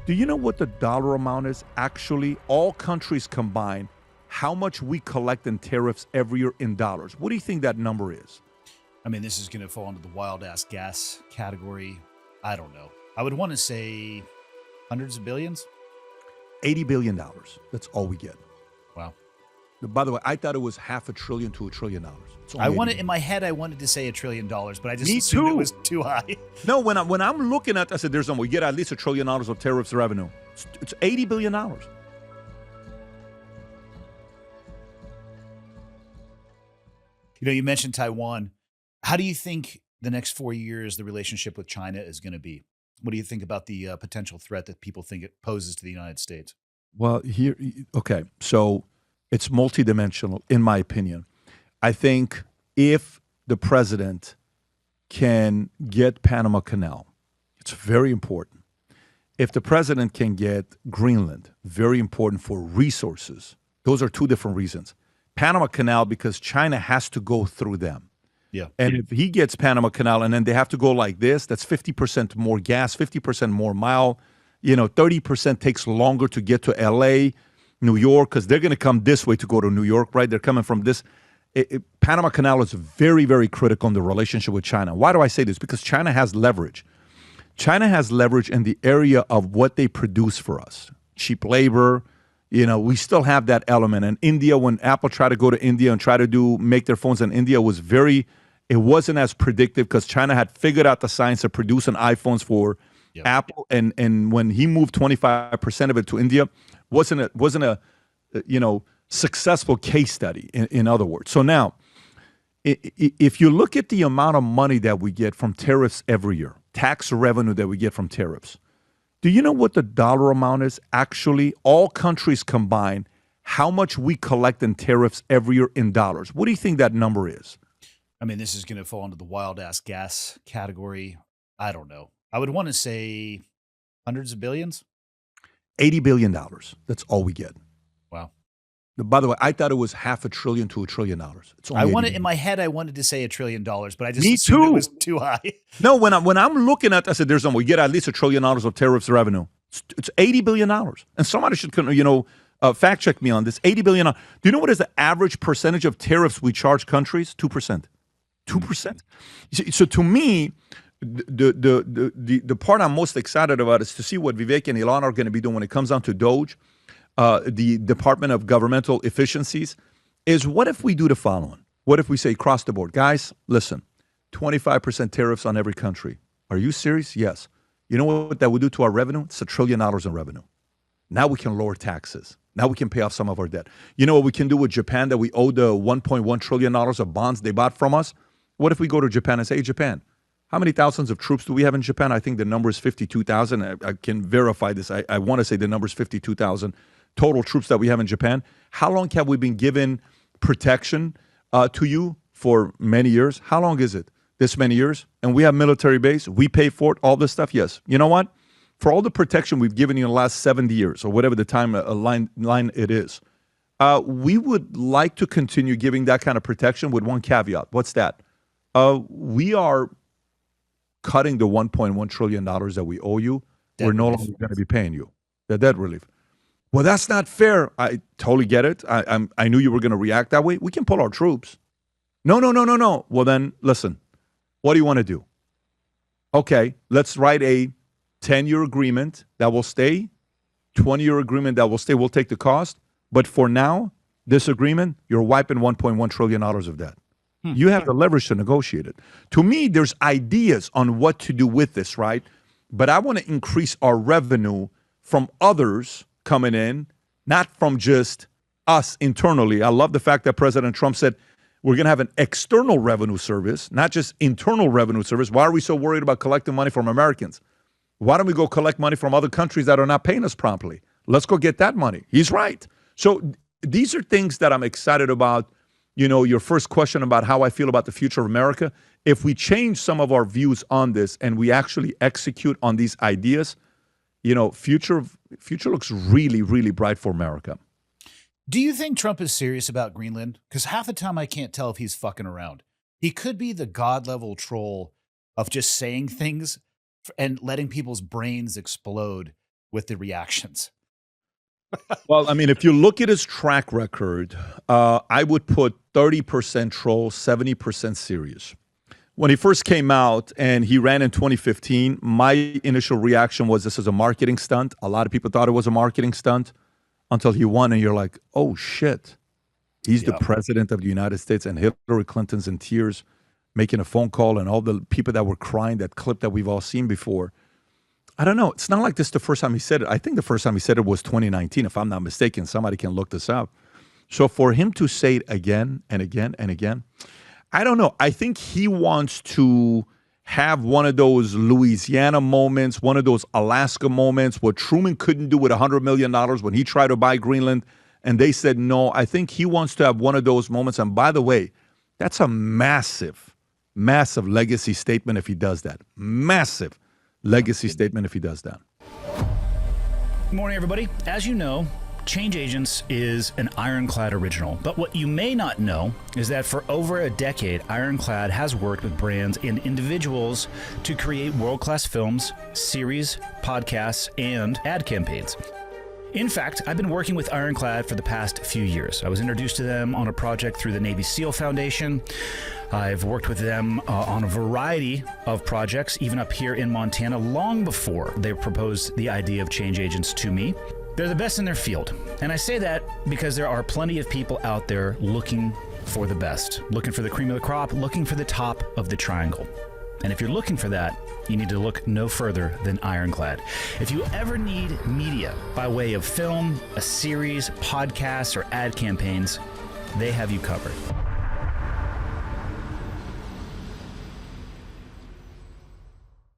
Do you know what the dollar amount is? Actually, all countries combined, how much we collect in tariffs every year in dollars. What do you think that number is? I mean, this is going to fall into the wild ass gas category. I don't know. I would want to say hundreds of billions. $80 billion. That's all we get. Wow. By the way, I thought it was half a trillion to $1 trillion. I wanted in my head, I wanted to say $1 trillion, but I just Me assumed too. it was too high. No, when I'm looking at, I said, there's no, we get at least $1 trillion of tariffs revenue. It's $80 billion. You know, you mentioned Taiwan. How do you think the next 4 years the relationship with China is going to be? What do you think about the potential threat that people think it poses to the United States? Well, okay, so it's multidimensional, in my opinion. I think if the president can get Panama Canal, it's very important. If the president can get Greenland, very important for resources. Those are two different reasons. Panama Canal, because China has to go through them. Yeah. And if he gets Panama Canal and then they have to go like this, that's 50% more gas, 50% more mile. 30% takes longer to get to LA, New York, because they're going to come this way to go to New York, right? They're coming from this. Panama Canal is very, very critical in the relationship with China. Why do I say this? Because China has leverage. China has leverage in the area of what they produce for us. Cheap labor. We still have that element. And India, when Apple tried to go to India and try to make their phones in India, it wasn't as predictive because China had figured out the science of producing iPhones for Apple. And when he moved 25% of it to India, wasn't a successful case study, in other words. So now, if you look at the amount of money that we get from tariffs every year, tax revenue that we get from tariffs, do you know what the dollar amount is? Actually, all countries combined, how much we collect in tariffs every year in dollars. What do you think that number is? I mean, this is going to fall into the wild ass gas category. I don't know. I would want to say hundreds of billions. $80 billion. That's all we get. Wow. By the way, I thought it was half a trillion to $1 trillion. It's only in my head, I wanted to say $1 trillion, but I just Me assumed too. it was too high. No, when I'm looking at, I said, there's no, we get at least $1 trillion of tariffs revenue. It's $80 billion. And somebody should, fact check me on this. $80 billion. Do you know what is the average percentage of tariffs we charge countries? 2%. 2%. So to me, the part I'm most excited about is to see what Vivek and Ilan are going to be doing when it comes down to DOGE, the Department of Governmental Efficiencies, is what if we do the following? What if we say across the board, guys, listen, 25% tariffs on every country. Are you serious? Yes. You know what that would do to our revenue? It's $1 trillion in revenue. Now we can lower taxes. Now we can pay off some of our debt. You know what we can do with Japan that we owe the $1.1 trillion of bonds they bought from us? What if we go to Japan and say, hey, Japan, how many thousands of troops do we have in Japan? I think the number is 52,000. I can verify this. I want to say the number is 52,000 total troops that we have in Japan. How long have we been given protection to you? For many years. How long is it? This many years? And we have military base. We pay for it, all this stuff. Yes. You know what? For all the protection we've given you in the last 70 years or whatever the time line it is, we would like to continue giving that kind of protection with one caveat. What's that? We are cutting the $1.1 trillion that we owe you. We're no longer going to be paying you the debt relief. Well, that's not fair. I totally get it. I knew you were going to react that way. We can pull our troops. No. Well, then, listen, what do you want to do? Okay, let's write a 10-year agreement that will stay, 20-year agreement that will stay. We'll take the cost. But for now, this agreement, you're wiping $1.1 trillion of debt. You have the leverage to negotiate it. To me, there's ideas on what to do with this, right? But I want to increase our revenue from others coming in, not from just us internally. I love the fact that President Trump said we're going to have an external revenue service, not just internal revenue service. Why are we so worried about collecting money from Americans? Why don't we go collect money from other countries that are not paying us promptly? Let's go get that money. He's right. So these are things that I'm excited about. Your first question about how I feel about the future of America. If we change some of our views on this and we actually execute on these ideas, future looks really, really bright for America. Do you think Trump is serious about Greenland? Because half the time I can't tell if he's fucking around. He could be the God-level troll of just saying things and letting people's brains explode with the reactions. Well, I mean, if you look at his track record, I would put 30% troll, 70% serious. When he first came out and he ran in 2015, my initial reaction was this is a marketing stunt. A lot of people thought it was a marketing stunt until he won, and you're like, oh, shit. He's the president of the United States, and Hillary Clinton's in tears making a phone call, and all the people that were crying, that clip that we've all seen before. I don't know. It's not like this the first time he said it. I think the first time he said it was 2019, if I'm not mistaken. Somebody can look this up. So for him to say it again and again and again, I don't know. I think he wants to have one of those Louisiana moments, one of those Alaska moments, what Truman couldn't do with $100 million when he tried to buy Greenland and they said no. I think he wants to have one of those moments. And by the way, that's a massive, massive legacy statement if he does that. Massive legacy statement if he does that. Good morning, everybody. As you know, Change Agents is an Ironclad original, but what you may not know is that for over a decade, Ironclad has worked with brands and individuals to create world-class films, series, podcasts, and ad campaigns. In fact, I've been working with Ironclad for the past few years. I was introduced to them on a project through the Navy SEAL Foundation. I've worked with them on a variety of projects, even up here in Montana, long before they proposed the idea of Change Agents to me. They're the best in their field. And I say that because there are plenty of people out there looking for the best, looking for the cream of the crop, looking for the top of the triangle. And if you're looking for that, you need to look no further than Ironclad. If you ever need media by way of film, a series, podcasts, or ad campaigns, they have you covered.